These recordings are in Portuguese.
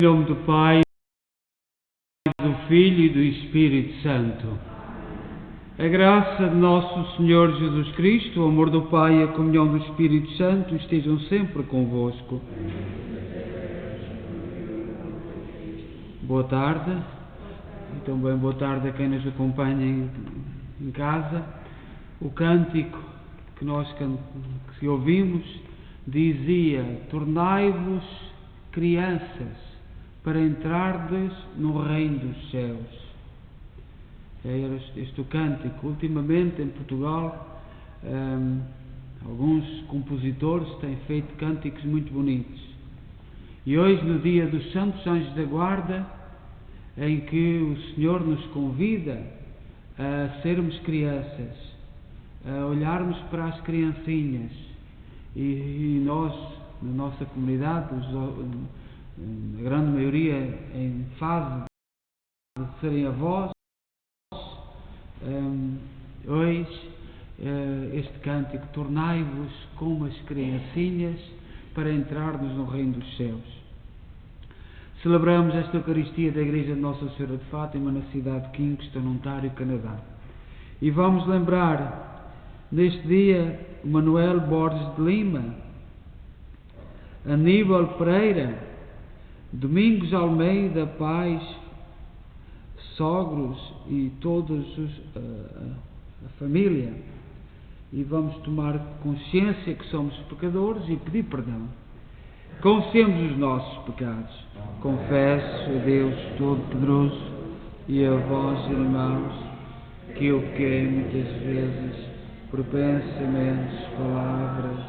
Em nome do Pai, do Filho e do Espírito Santo. A graça de nosso Senhor Jesus Cristo, o amor do Pai e a comunhão do Espírito Santo estejam sempre convosco. Boa tarde, e também boa tarde a quem nos acompanha em casa. O cântico que ouvimos dizia: tornai-vos crianças para entrardes no reino dos céus. Era este o cântico. Ultimamente em Portugal alguns compositores têm feito cânticos muito bonitos. E hoje, no dia dos Santos Anjos da Guarda, em que o Senhor nos convida a sermos crianças, a olharmos para as criancinhas, e nós, na nossa comunidade, a grande maioria em fase de serem avós, hoje este cântico: tornai-vos como as criancinhas para entrarmos no reino dos céus. Celebramos esta Eucaristia da Igreja de Nossa Senhora de Fátima na cidade de Kingston, Ontário, Canadá. E vamos lembrar neste dia Manuel Borges de Lima, Aníbal Pereira, Domingos Almeida Paz, sogros e todos a família. E vamos tomar consciência que somos pecadores e pedir perdão. Confessemos os nossos pecados. Confesso a Deus Todo-Poderoso e a vós, irmãos, que eu pequei muitas vezes por pensamentos, palavras,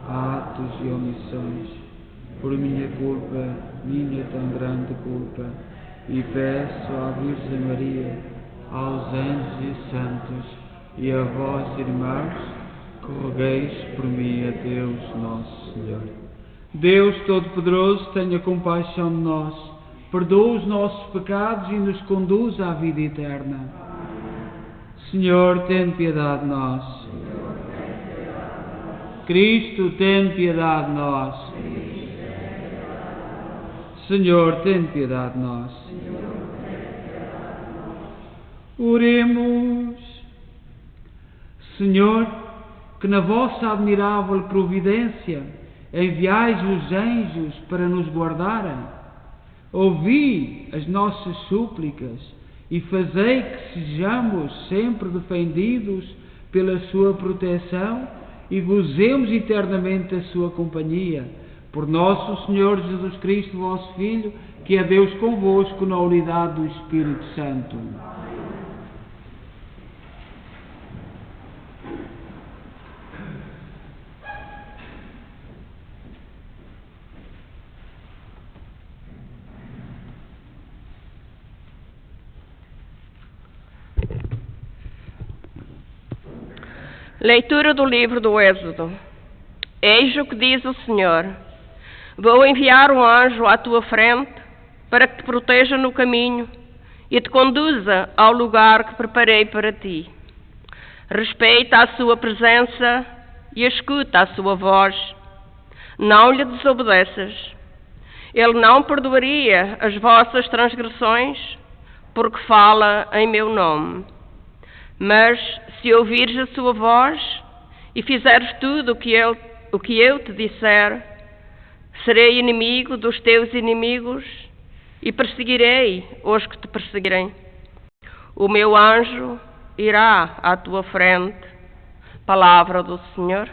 atos e omissões, por minha culpa, minha tão grande culpa, e peço à Virgem Maria, aos anjos e santos e a vós, irmãos, que rogueis por mim a Deus Nosso Senhor. Deus Todo-Poderoso, tenha compaixão de nós, perdoa os nossos pecados e nos conduz à vida eterna. Senhor, tem piedade de nós. Cristo, tem piedade de nós. Senhor, tem piedade de nós. Oremos. Senhor, que na vossa admirável providência enviais os anjos para nos guardarem, ouvi as nossas súplicas e fazei que sejamos sempre defendidos pela sua proteção e gozemos eternamente a sua companhia. Por nosso Senhor Jesus Cristo, vosso Filho, que é Deus convosco na unidade do Espírito Santo. Leitura do livro do Êxodo. Eis o que diz o Senhor: vou enviar um anjo à tua frente para que te proteja no caminho e te conduza ao lugar que preparei para ti. Respeita a sua presença e escuta a sua voz. Não lhe desobedeças. Ele não perdoaria as vossas transgressões, porque fala em meu nome. Mas se ouvires a sua voz e fizeres tudo o que eu te disser, serei inimigo dos teus inimigos e perseguirei os que te perseguirem. O meu anjo irá à tua frente. Palavra do Senhor.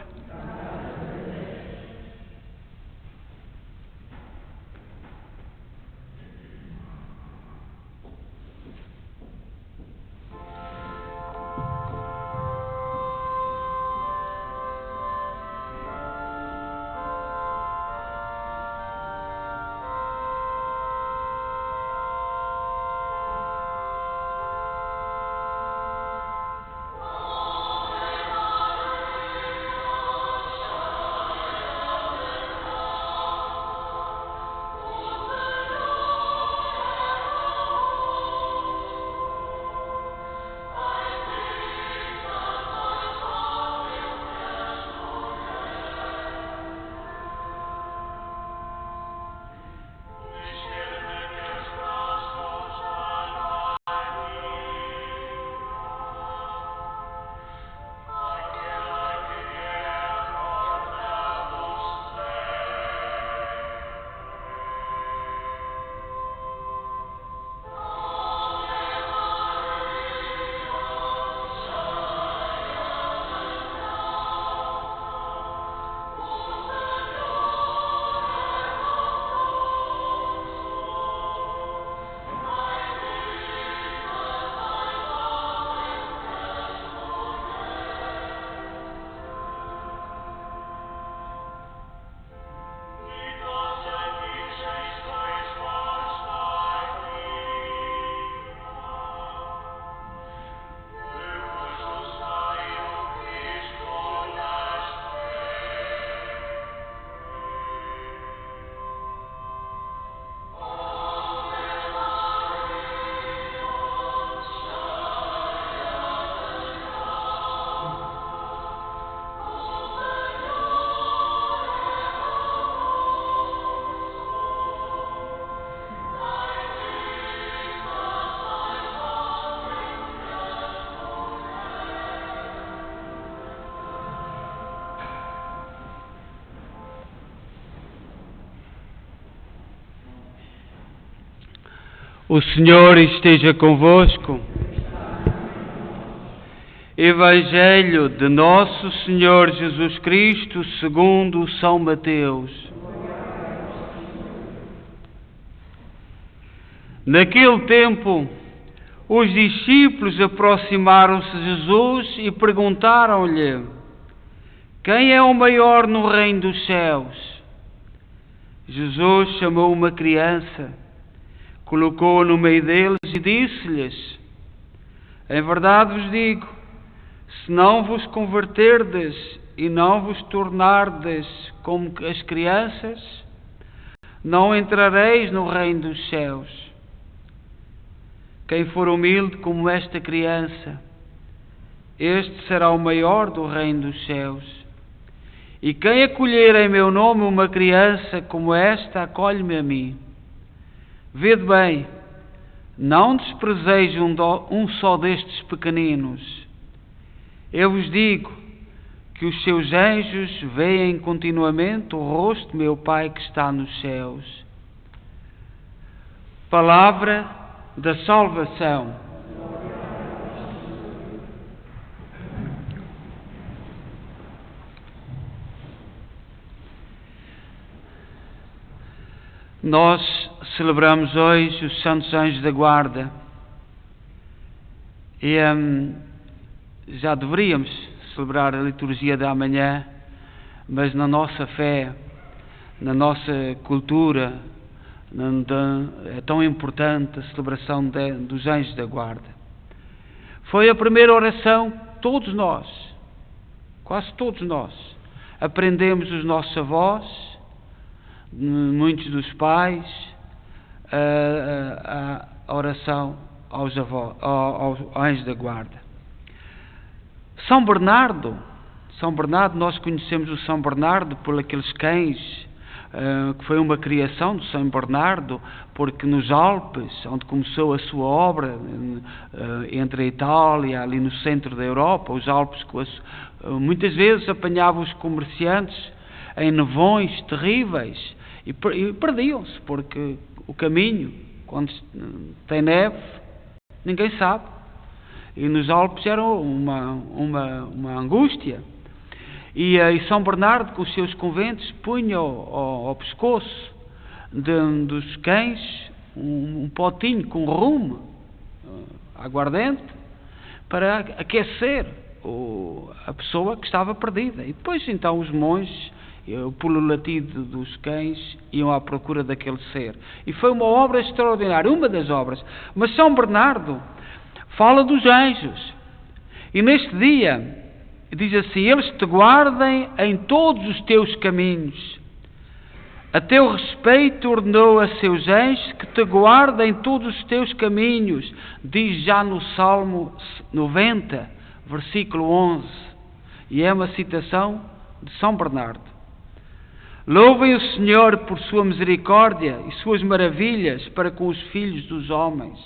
O Senhor esteja convosco. Evangelho de Nosso Senhor Jesus Cristo segundo São Mateus. Naquele tempo, os discípulos aproximaram-se de Jesus e perguntaram-lhe: quem é o maior no reino dos céus? Jesus chamou uma criança, colocou-a no meio deles e disse-lhes: em verdade vos digo, se não vos converterdes e não vos tornardes como as crianças, não entrareis no reino dos céus. Quem for humilde como esta criança, este será o maior do reino dos céus. E quem acolher em meu nome uma criança como esta, acolhe-me a mim. Vede bem, não desprezeis um só destes pequeninos. Eu vos digo que os seus anjos veem continuamente o rosto de meu Pai que está nos céus. Palavra da salvação. Nós celebramos hoje os Santos Anjos da Guarda e já deveríamos celebrar a liturgia da manhã, mas na nossa fé, na nossa cultura, é tão importante a celebração dos Anjos da Guarda. Foi a primeira oração, todos nós, quase todos nós, aprendemos os nossos avós, muitos dos pais, a oração aos Anjos da Guarda. São Bernardo, nós conhecemos o São Bernardo por aqueles cães, que foi uma criação de São Bernardo, porque nos Alpes, onde começou a sua obra, entre a Itália, ali no centro da Europa, os Alpes, muitas vezes apanhavam os comerciantes em nevões terríveis e perdiam-se, porque o caminho, quando tem neve, ninguém sabe. E nos Alpes era uma angústia. E São Bernardo, com os seus conventos, punha ao pescoço dos cães um potinho com rum, aguardente, para aquecer a pessoa que estava perdida. E depois então os monges, pelo latido dos cães, iam à procura daquele ser. E foi uma obra extraordinária, uma das obras. Mas São Bernardo fala dos anjos. E neste dia diz assim: eles te guardem em todos os teus caminhos. A teu respeito ordenou a seus anjos que te guardem em todos os teus caminhos. Diz já no Salmo 90, versículo 11. E é uma citação de São Bernardo. Louvem o Senhor por sua misericórdia e suas maravilhas para com os filhos dos homens.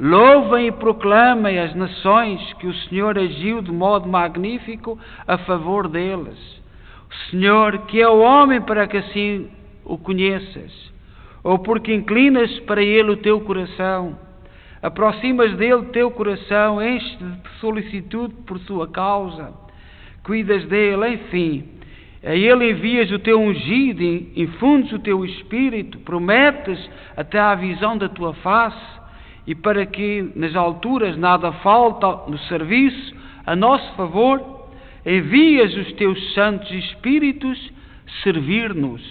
Louvem e proclamem as nações que o Senhor agiu de modo magnífico a favor deles. O Senhor, que é o homem para que assim o conheças, ou porque inclinas para ele o teu coração, aproximas dele o teu coração, enches de solicitude por sua causa, cuidas dele, enfim. A ele envias o teu ungido, infundes o teu espírito, prometes até à visão da tua face, e para que nas alturas nada falta no serviço a nosso favor, envias os teus santos espíritos servir-nos.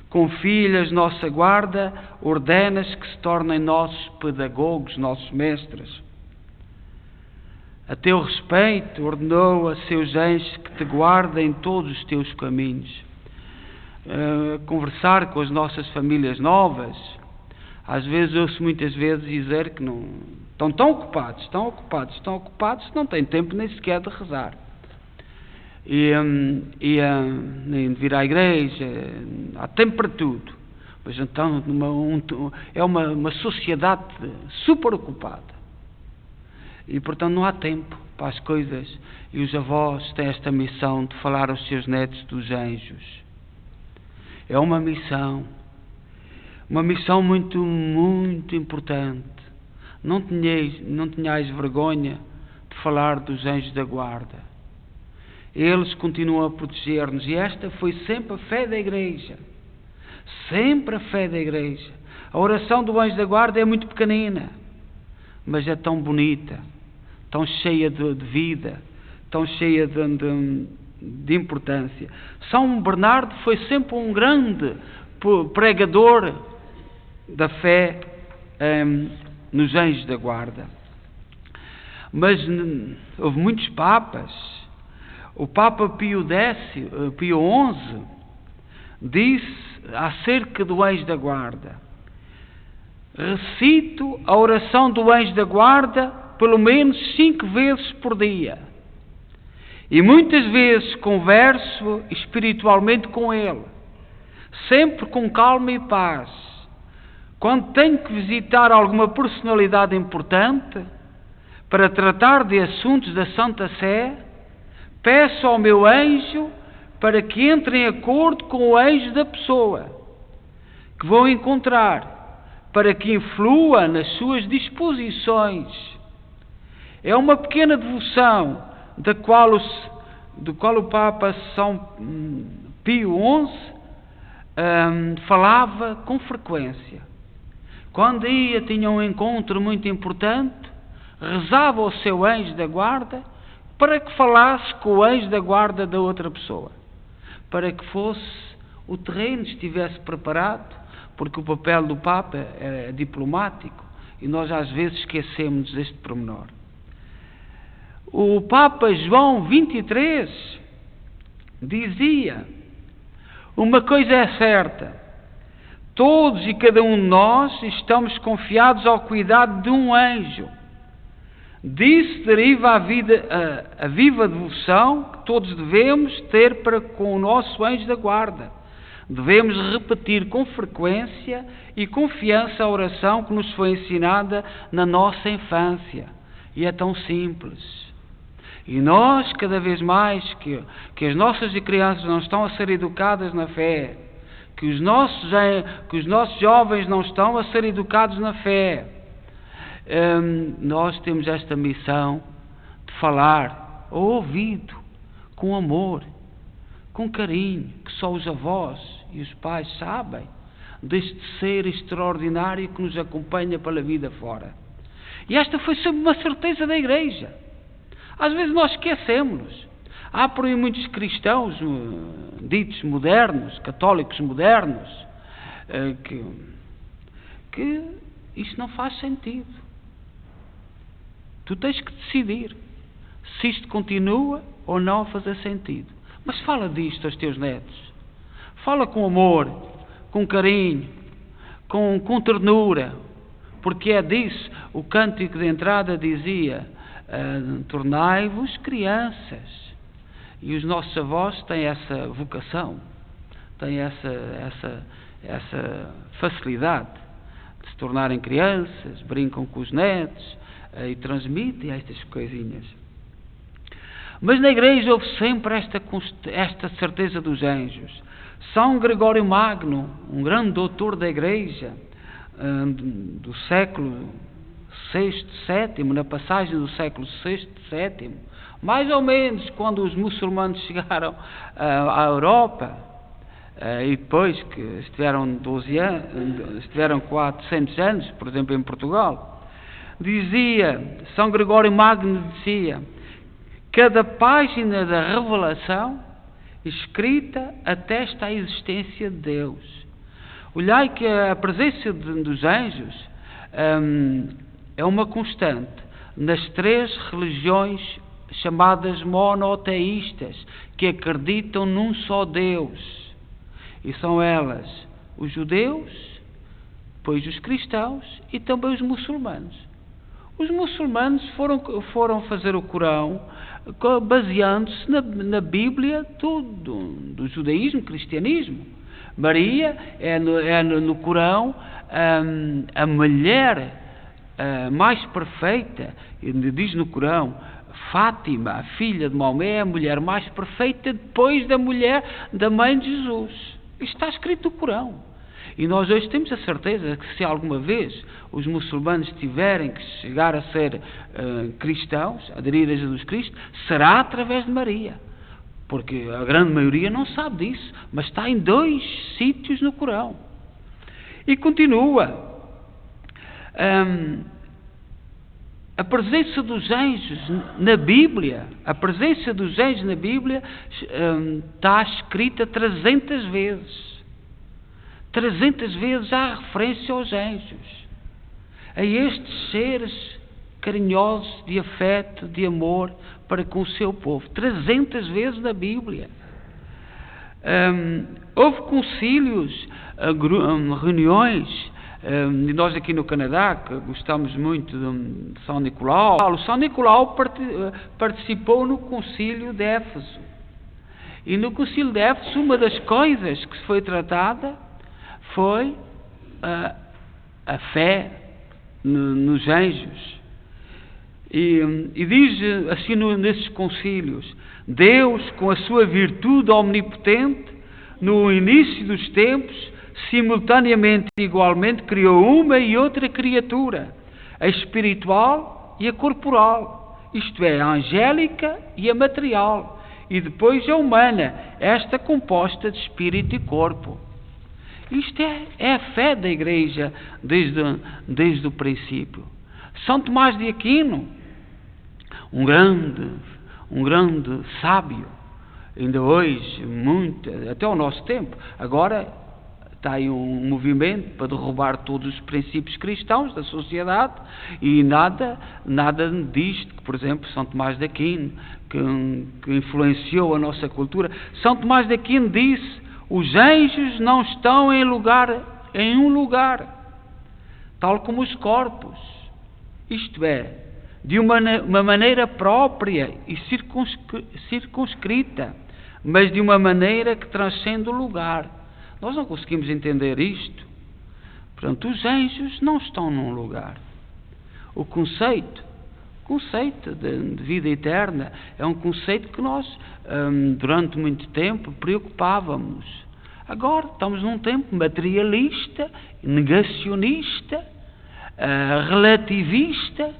Confia-lhes nossa guarda, ordenas que se tornem nossos pedagogos, nossos mestres. A teu respeito ordenou a seus anjos que te guardem em todos os teus caminhos. Conversar com as nossas famílias novas, às vezes ouço muitas vezes dizer que não estão tão ocupados, não têm tempo nem sequer de rezar. Nem de vir à igreja, há tempo para tudo. Pois então é uma sociedade super ocupada. E portanto não há tempo para as coisas. E os avós têm esta missão de falar aos seus netos dos anjos. É uma missão. uma missão muito, muito importante. Não tenhais vergonha de falar dos anjos da guarda. Eles continuam a proteger-nos, e esta foi sempre a fé da Igreja. Sempre a fé da Igreja. A oração do anjo da guarda é muito pequenina, mas é tão bonita, tão cheia de vida, tão cheia de importância. São Bernardo foi sempre um grande pregador da fé nos anjos da guarda. Mas houve muitos papas. O Papa Pio XI disse acerca do anjo da guarda: recito a oração do anjo da guarda pelo menos 5 vezes por dia, e muitas vezes converso espiritualmente com ele, sempre com calma e paz. Quando tenho que visitar alguma personalidade importante para tratar de assuntos da Santa Sé, peço ao meu anjo para que entre em acordo com o anjo da pessoa que vou encontrar, para que influa nas suas disposições. É uma pequena devoção do qual o Papa São Pio XI falava com frequência. Quando tinha um encontro muito importante, rezava ao seu anjo da guarda para que falasse com o anjo da guarda da outra pessoa, para que o terreno estivesse preparado, porque o papel do Papa é diplomático e nós às vezes esquecemos deste pormenor. O Papa João XXIII dizia: uma coisa é certa, todos e cada um de nós estamos confiados ao cuidado de um anjo. Disso deriva a viva devoção que todos devemos ter para com o nosso anjo da guarda. Devemos repetir com frequência e confiança a oração que nos foi ensinada na nossa infância. E é tão simples. E nós, cada vez mais que as nossas crianças não estão a ser educadas na fé, que os nossos jovens não estão a ser educados na fé, nós temos esta missão de falar ao ouvido, com amor, com carinho, que só os avós e os pais sabem deste ser extraordinário que nos acompanha pela vida fora. E esta foi sempre uma certeza da Igreja. Às vezes nós esquecemos-nos. Há por aí muitos cristãos ditos modernos, católicos modernos, que isto não faz sentido. Tu tens que decidir se isto continua ou não a fazer sentido. Mas fala disto aos teus netos. Fala com amor, com carinho, com ternura, porque é disso. O cântico de entrada dizia: tornai-vos crianças. E os nossos avós têm essa vocação, têm essa facilidade de se tornarem crianças, brincam com os netos e transmitem estas coisinhas. Mas na Igreja houve sempre esta certeza dos anjos. São Gregório Magno, um grande doutor da Igreja, do século VI, VII, na passagem do século VI, VII, mais ou menos quando os muçulmanos chegaram à Europa, e depois que estiveram 400 anos, por exemplo, em Portugal, São Gregório Magno dizia: cada página da revelação escrita atesta a existência de Deus. Olhai que a presença dos anjos é uma constante nas 3 religiões chamadas monoteístas, que acreditam num só Deus. E são elas os judeus, depois os cristãos e também os muçulmanos. Os muçulmanos foram fazer o Corão baseando-se na Bíblia do judaísmo, cristianismo. Maria é no Corão a mulher mais perfeita, diz no Corão, Fátima, a filha de Maomé, é a mulher mais perfeita depois da mãe de Jesus. Isto está escrito no Corão. E nós hoje temos a certeza que se alguma vez os muçulmanos tiverem que chegar a ser cristãos, aderir a Jesus Cristo, será através de Maria. Porque a grande maioria não sabe disso, mas está em 2 sítios no Corão. E continua. A presença dos anjos na Bíblia, está escrita 300 vezes. 300 vezes há referência aos anjos, a estes seres carinhosos, de afeto, de amor para com o seu povo. 300 vezes na Bíblia. Houve concílios, reuniões, e nós aqui no Canadá, que gostamos muito de São Nicolau. São Nicolau participou no concílio de Éfeso. E no concílio de Éfeso, uma das coisas que foi tratada foi a fé nos anjos. E diz assim nesses concílios: Deus, com a sua virtude omnipotente, no início dos tempos, simultaneamente e igualmente criou uma e outra criatura, a espiritual e a corporal, isto é, a angélica e a material, e depois a humana, esta composta de espírito e corpo. Isto é a fé da Igreja desde o princípio. São Tomás de Aquino, um grande sábio, ainda hoje, até o nosso tempo, agora está aí um movimento para derrubar todos os princípios cristãos da sociedade, e nada disto, que, por exemplo, São Tomás de Aquino, que influenciou a nossa cultura. São Tomás de Aquino disse: os anjos não estão em um lugar, tal como os corpos, isto é, de uma maneira própria e circunscrita, mas de uma maneira que transcende o lugar. Nós não conseguimos entender isto. Portanto, os anjos não estão num lugar. O conceito de vida eterna é um conceito que nós, durante muito tempo, preocupávamos. Agora estamos num tempo materialista, negacionista, relativista,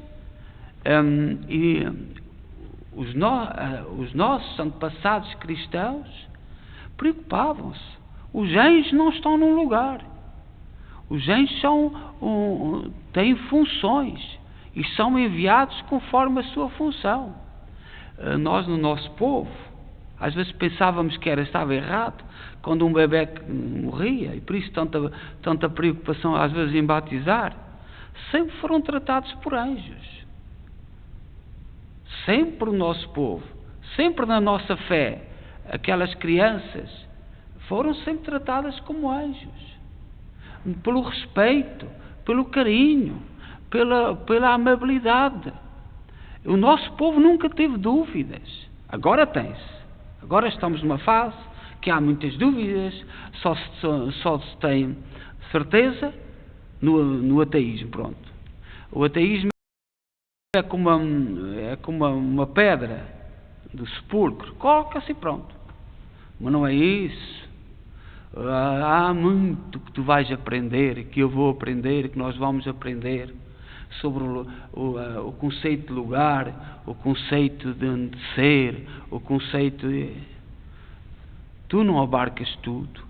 e os nossos antepassados cristãos preocupavam-se. Os anjos não estão num lugar. Os anjos têm funções e são enviados conforme a sua função. Nós, no nosso povo, às vezes pensávamos que estava errado quando um bebê morria, e por isso tanta preocupação às vezes em batizar. Sempre foram tratados por anjos. Sempre o nosso povo, sempre na nossa fé, aquelas crianças foram sempre tratadas como anjos, pelo respeito, pelo carinho, pela amabilidade. O nosso povo nunca teve dúvidas. Agora tem-se. Agora estamos numa fase que há muitas dúvidas, só se tem certeza no ateísmo. Pronto. O ateísmo é como uma pedra do sepulcro, coloca-se e pronto. Mas não é isso. Há muito que tu vais aprender, que eu vou aprender, que nós vamos aprender sobre o conceito de lugar, o conceito de ser, o conceito de... Tu não abarcas tudo,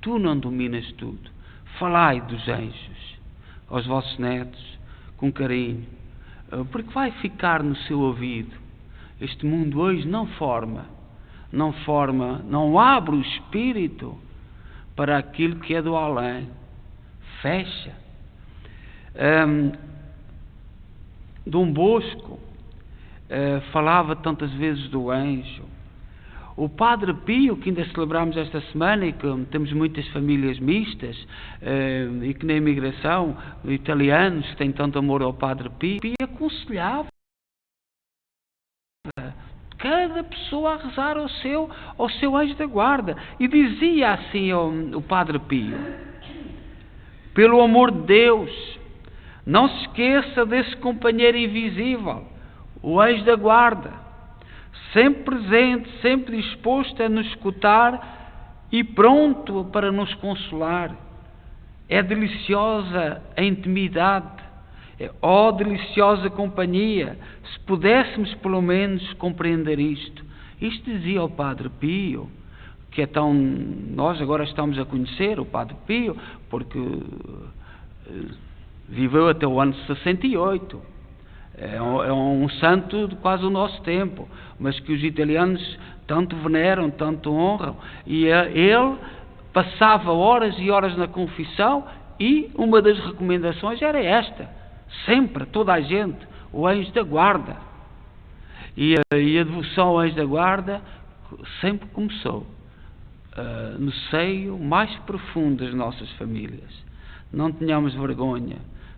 tu não dominas tudo. Falai dos anjos aos vossos netos com carinho, porque vai ficar no seu ouvido. Este mundo hoje não abre o espírito para aquilo que é do além. Fecha. Dom Bosco falava tantas vezes do anjo. O Padre Pio, que ainda celebramos esta semana, e que temos muitas famílias mistas, e que na imigração, italianos que têm tanto amor ao Padre Pio, aconselhava cada pessoa a rezar ao seu anjo da guarda. E dizia assim o Padre Pio: pelo amor de Deus, não se esqueça desse companheiro invisível, o anjo da guarda, sempre presente, sempre disposto a nos escutar e pronto para nos consolar. É deliciosa a intimidade. Oh, deliciosa companhia. Se pudéssemos pelo menos compreender isto. Isto dizia o Padre Pio, que é tão... Nós agora estamos a conhecer o Padre Pio, porque viveu até o ano 68. É um santo de quase o nosso tempo, mas que os italianos tanto veneram, tanto honram. E ele passava horas e horas na confissão, e uma das recomendações era esta, sempre, toda a gente, o anjo da guarda. E a devoção ao anjo da guarda sempre começou no seio mais profundo das nossas famílias. Não tenhamos vergonha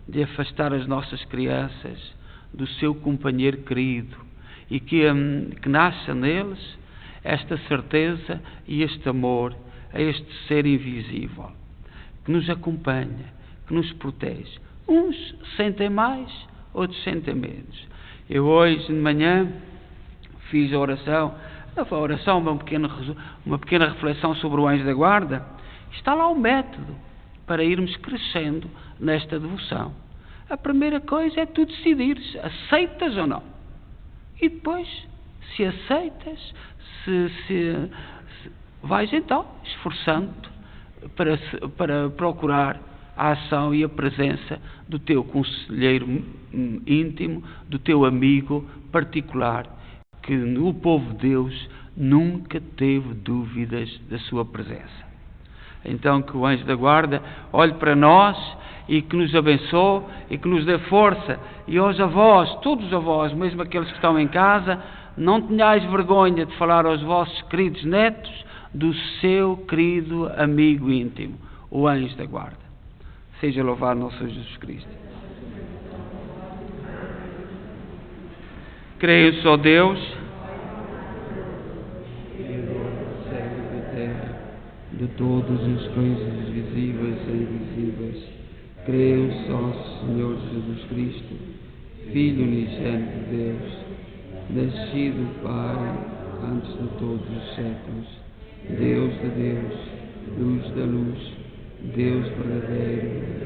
de afastar as nossas crianças do seu companheiro querido, e que nasça neles esta certeza e este amor a este ser invisível, que nos acompanha, que nos protege. Uns sentem mais, outros sentem menos. Eu hoje de manhã fiz a oração, uma pequena reflexão sobre o anjo da guarda. Está lá o método para irmos crescendo nesta devoção. A primeira coisa é tu decidires, aceitas ou não. E depois, se aceitas, se vais então esforçando-te para procurar a ação e a presença do teu conselheiro íntimo, do teu amigo particular, que o povo de Deus nunca teve dúvidas da sua presença. Então que o anjo da guarda olhe para nós e que nos abençoe e que nos dê força. E aos avós, todos os avós, mesmo aqueles que estão em casa, não tenhais vergonha de falar aos vossos queridos netos do seu querido amigo íntimo, o anjo da guarda. Seja louvado nosso Senhor Jesus Cristo. Creio só Deus, de todas as coisas visíveis e invisíveis. Creio só Senhor Jesus Cristo, Filho unigênito de Deus, nascido do Pai antes de todos os séculos, Deus de Deus, luz da luz, Deus verdadeiro.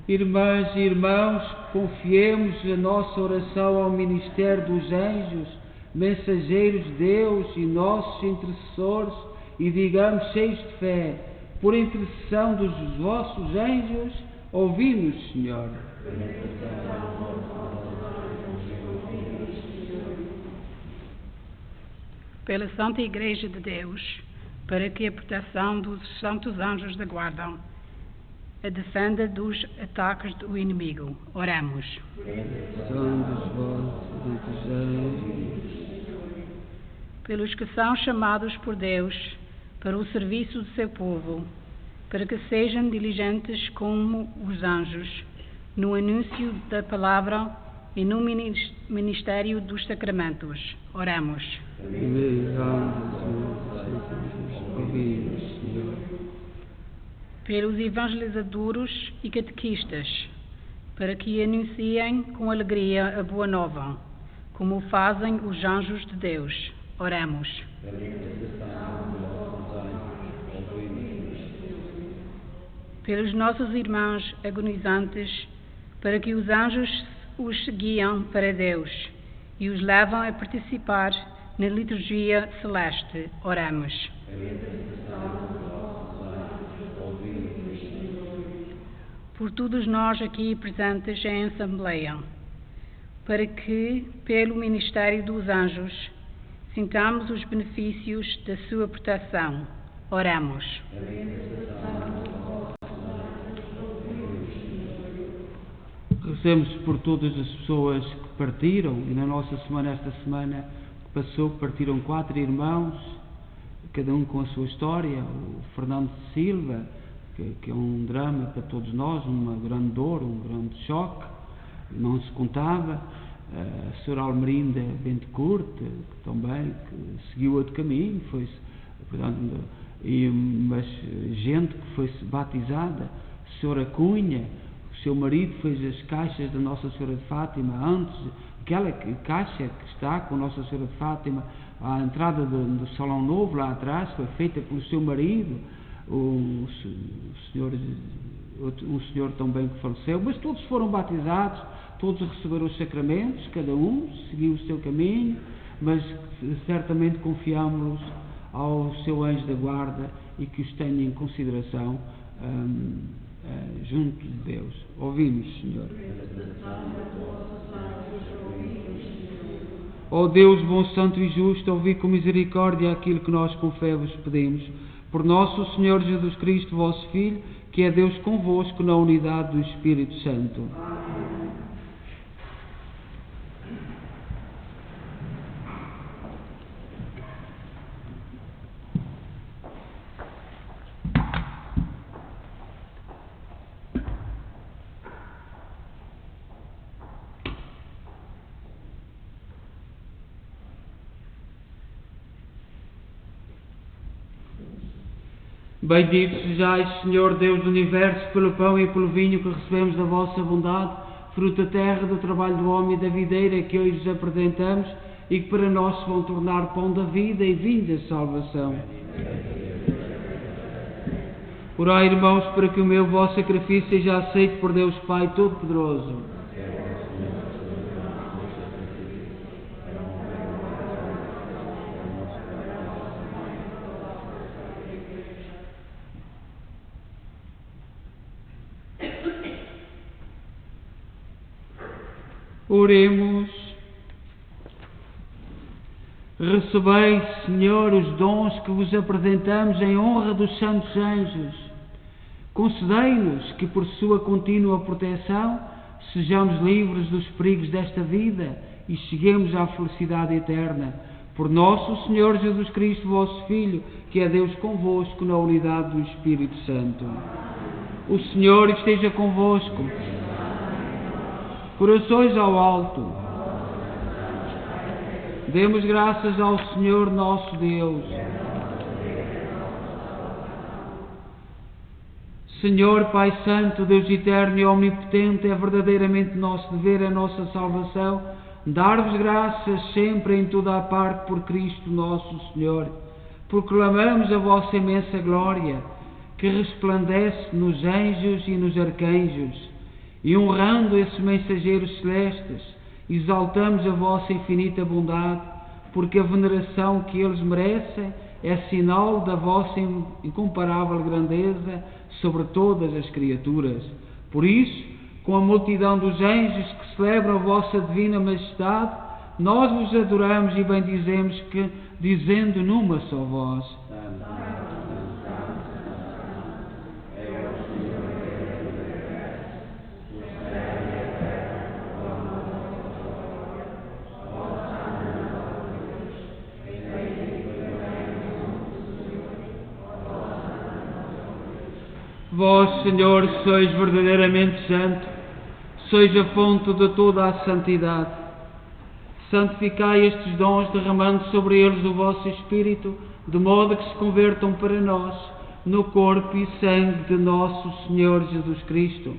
Irmãs e irmãos, confiemos a nossa oração ao ministério dos anjos, mensageiros de Deus e nossos intercessores, e digamos cheios de fé, por intercessão dos vossos anjos, ouvi-nos, Senhor. Pela Santa Igreja de Deus, para que a proteção dos santos anjos da guarda a defenda dos ataques do inimigo. Oremos. Pelos que são chamados por Deus para o serviço do seu povo, para que sejam diligentes como os anjos, no anúncio da palavra e no ministério dos sacramentos. Oremos. Pelos evangelizadores e catequistas, para que anunciem com alegria a boa nova, como fazem os anjos de Deus. Oremos. Pelos nossos irmãos agonizantes, para que os anjos os guiam para Deus e os levam a participar na liturgia celeste. Oremos. Por todos nós aqui presentes em Assembleia, para que, pelo ministério dos anjos, sintamos os benefícios da sua proteção. Oremos. Rezemos por todas as pessoas que partiram, e na nossa semana, esta semana que passou, partiram 4 irmãos, cada um com a sua história. O Fernando de Silva, que é um drama para todos nós, uma grande dor, um grande choque, não se contava. A Sra. Almerinda Bentecourt, que também seguiu outro caminho, mas gente que foi batizada. A Sra. Cunha, o seu marido fez as caixas da Nossa Senhora de Fátima antes, aquela caixa que está com a Nossa Senhora de Fátima à entrada do Salão Novo, lá atrás, foi feita pelo seu marido, um senhor também que faleceu, mas todos foram batizados, todos receberam os sacramentos, cada um seguiu o seu caminho, mas certamente confiamos ao seu anjo da guarda e que os tenha em consideração junto de Deus. Ouvimos, Senhor. Ó Deus bom, santo e justo, ouvi com misericórdia aquilo que nós com fé vos pedimos. Por nosso Senhor Jesus Cristo, vosso Filho, que é Deus convosco na unidade do Espírito Santo. Bendito sejais, Senhor Deus do Universo, pelo pão e pelo vinho que recebemos da vossa bondade, fruto da terra, do trabalho do homem e da videira que hoje vos apresentamos e que para nós se vão tornar pão da vida e vinho da salvação. Orai, irmãos, para que o meu vosso sacrifício seja aceito por Deus Pai Todo-Poderoso. Oremos. Recebei, Senhor, os dons que vos apresentamos em honra dos santos anjos. Concedei-nos que, por sua contínua proteção, sejamos livres dos perigos desta vida e cheguemos à felicidade eterna. Por nosso Senhor Jesus Cristo, vosso Filho, que é Deus convosco na unidade do Espírito Santo. O Senhor esteja convosco. Corações ao alto. Demos graças ao Senhor nosso Deus. Senhor Pai Santo, Deus eterno e omnipotente, é verdadeiramente nosso dever, a nossa salvação, dar-vos graças sempre em toda a parte por Cristo nosso Senhor. Proclamamos a vossa imensa glória, que resplandece nos anjos e nos arcanjos, e honrando esses mensageiros celestes, exaltamos a vossa infinita bondade, porque a veneração que eles merecem é sinal da vossa incomparável grandeza sobre todas as criaturas. Por isso, com a multidão dos anjos que celebram a vossa divina majestade, nós vos adoramos e bendizemos, que, dizendo numa só voz: Vós, Senhor, sois verdadeiramente santo, sois a fonte de toda a santidade. Santificai estes dons, derramando sobre eles o vosso Espírito, de modo que se convertam para nós no corpo e sangue de nosso Senhor Jesus Cristo.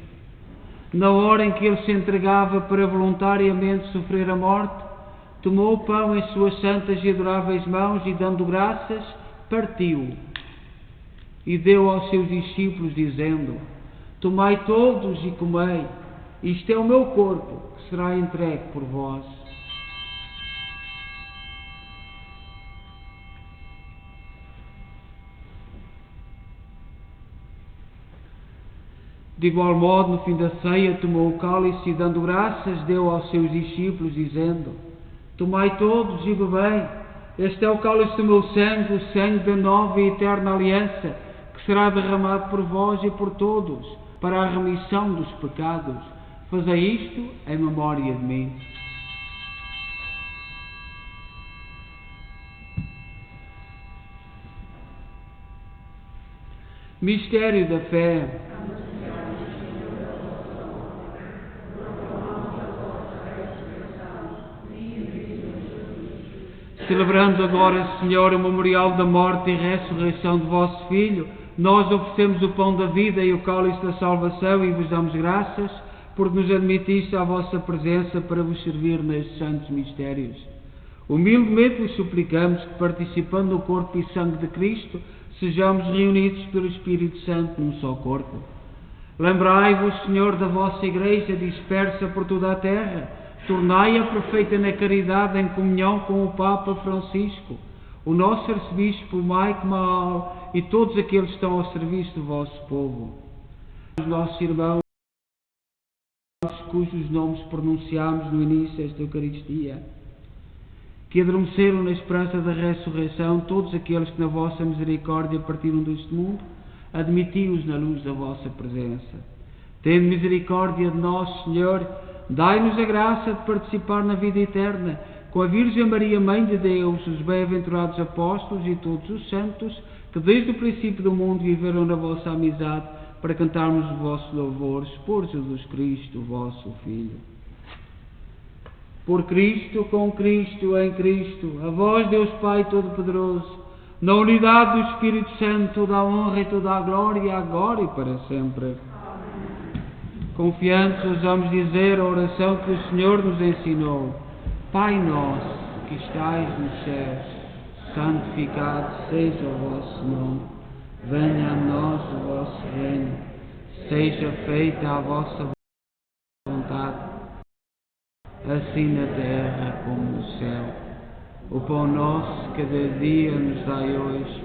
Na hora em que Ele se entregava para voluntariamente sofrer a morte, tomou o pão em suas santas e adoráveis mãos e, dando graças, partiu e deu aos seus discípulos, dizendo: tomai todos e comei, isto é o meu corpo, que será entregue por vós. De igual modo, no fim da ceia, tomou o cálice e, dando graças, deu aos seus discípulos, dizendo: tomai todos e bebei, este é o cálice do meu sangue, o sangue da nova e eterna aliança, que será derramado por vós e por todos, para a remissão dos pecados. Fazei isto em memória de mim. Mistério da fé. Celebrando agora, Senhor, o memorial da morte e ressurreição de vosso Filho, nós oferecemos o pão da vida e o cálice da salvação e vos damos graças por nos admitisse à vossa presença para vos servir nestes santos mistérios. Humildemente vos suplicamos que, participando no corpo e sangue de Cristo, sejamos reunidos pelo Espírito Santo num só corpo. Lembrai-vos, Senhor, da vossa Igreja dispersa por toda a terra. Tornai-a perfeita na caridade, em comunhão com o Papa Francisco, o nosso arcebispo Mike Maal e todos aqueles que estão ao serviço do vosso povo. Os nossos irmãos, cujos nomes pronunciamos no início desta Eucaristia, que adormeceram na esperança da ressurreição, todos aqueles que na vossa misericórdia partiram deste mundo, admiti-os na luz da vossa presença. Tende misericórdia de nós, Senhor. Dai-nos a graça de participar na vida eterna, com a Virgem Maria, Mãe de Deus, os bem-aventurados apóstolos e todos os santos, que desde o princípio do mundo viveram na vossa amizade, para cantarmos os vossos louvores por Jesus Cristo, vosso Filho. Por Cristo, com Cristo, em Cristo, a vós, Deus Pai Todo-Poderoso, na unidade do Espírito Santo, toda a honra e toda a glória, agora e para sempre. Confiantes, ousamos dizer a oração que o Senhor nos ensinou. Pai nosso, que estais nos céus, santificado seja o vosso nome. Venha a nós o vosso reino. Seja feita a vossa vontade, assim na terra como no céu. O pão nosso cada dia nos dai hoje.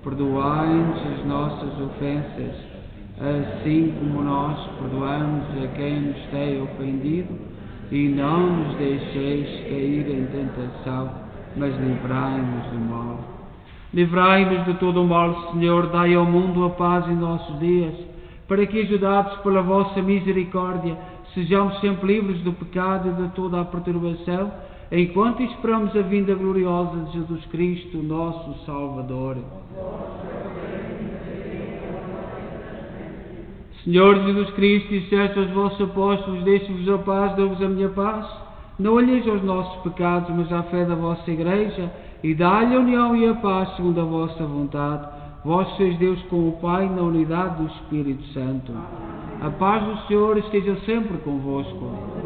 Perdoai-nos as nossas ofensas, assim como nós perdoamos a quem nos tem ofendido, e não nos deixeis cair em tentação, mas livrai-nos do mal. Livrai-nos de todo o mal, Senhor, dai ao mundo a paz em nossos dias, para que, ajudados pela vossa misericórdia, sejamos sempre livres do pecado e de toda a perturbação, enquanto esperamos a vinda gloriosa de Jesus Cristo, nosso Salvador. Senhor Jesus Cristo, disseste aos vossos apóstolos: deixo-vos a paz, dou-vos a minha paz. Não olheis aos nossos pecados, mas à fé da vossa Igreja, e dá-lhe a união e a paz segundo a vossa vontade. Vós sois Deus com o Pai, na unidade do Espírito Santo. A paz do Senhor esteja sempre convosco.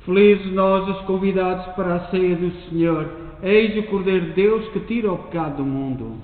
Felizes nós os convidados para a ceia do Senhor. Eis o Cordeiro de Deus que tira o pecado do mundo.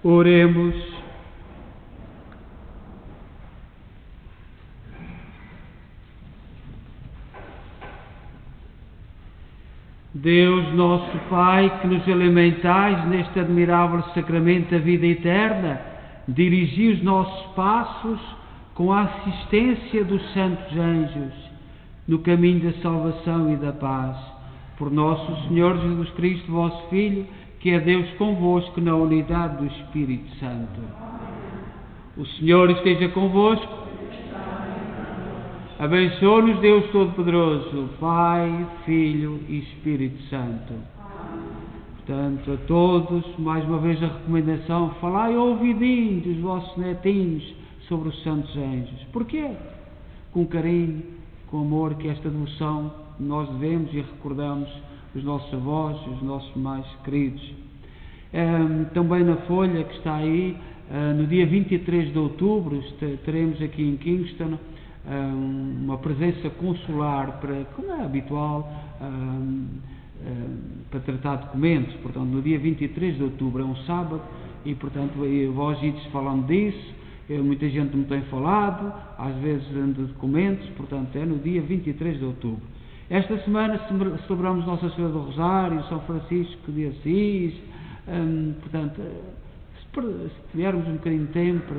Oremos. Deus, nosso Pai, que nos alimentais neste admirável sacramento da vida eterna, dirigi os nossos passos com a assistência dos santos anjos no caminho da salvação e da paz. Por nosso Senhor Jesus Cristo, vosso Filho, que é Deus convosco na unidade do Espírito Santo. O Senhor esteja convosco. Abençoe-nos Deus Todo-Poderoso, Pai, Filho e Espírito Santo. Portanto, a todos, mais uma vez a recomendação, falai ao ouvidinho dos vossos netinhos sobre os santos anjos. Porquê? Com carinho, com amor, que esta devoção nós devemos e recordamos os nossos avós, os nossos mais queridos. Também na folha que está aí, no dia 23 de outubro, teremos aqui em Kingston uma presença consular, como é habitual, para tratar documentos. Portanto, no dia 23 de outubro é um sábado e, portanto, vós ides falando disso, muita gente me tem falado, às vezes de documentos, portanto, é no dia 23 de outubro. Esta semana celebramos Nossa Senhora do Rosário, São Francisco de Assis, portanto, se tivermos um bocadinho de tempo,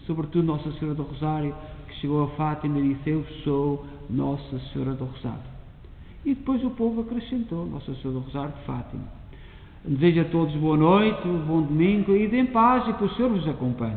sobretudo Nossa Senhora do Rosário, que chegou a Fátima e disse: eu sou Nossa Senhora do Rosário. E depois o povo acrescentou: Nossa Senhora do Rosário de Fátima. Desejo a todos boa noite, bom domingo e de paz, e que o Senhor vos acompanhe.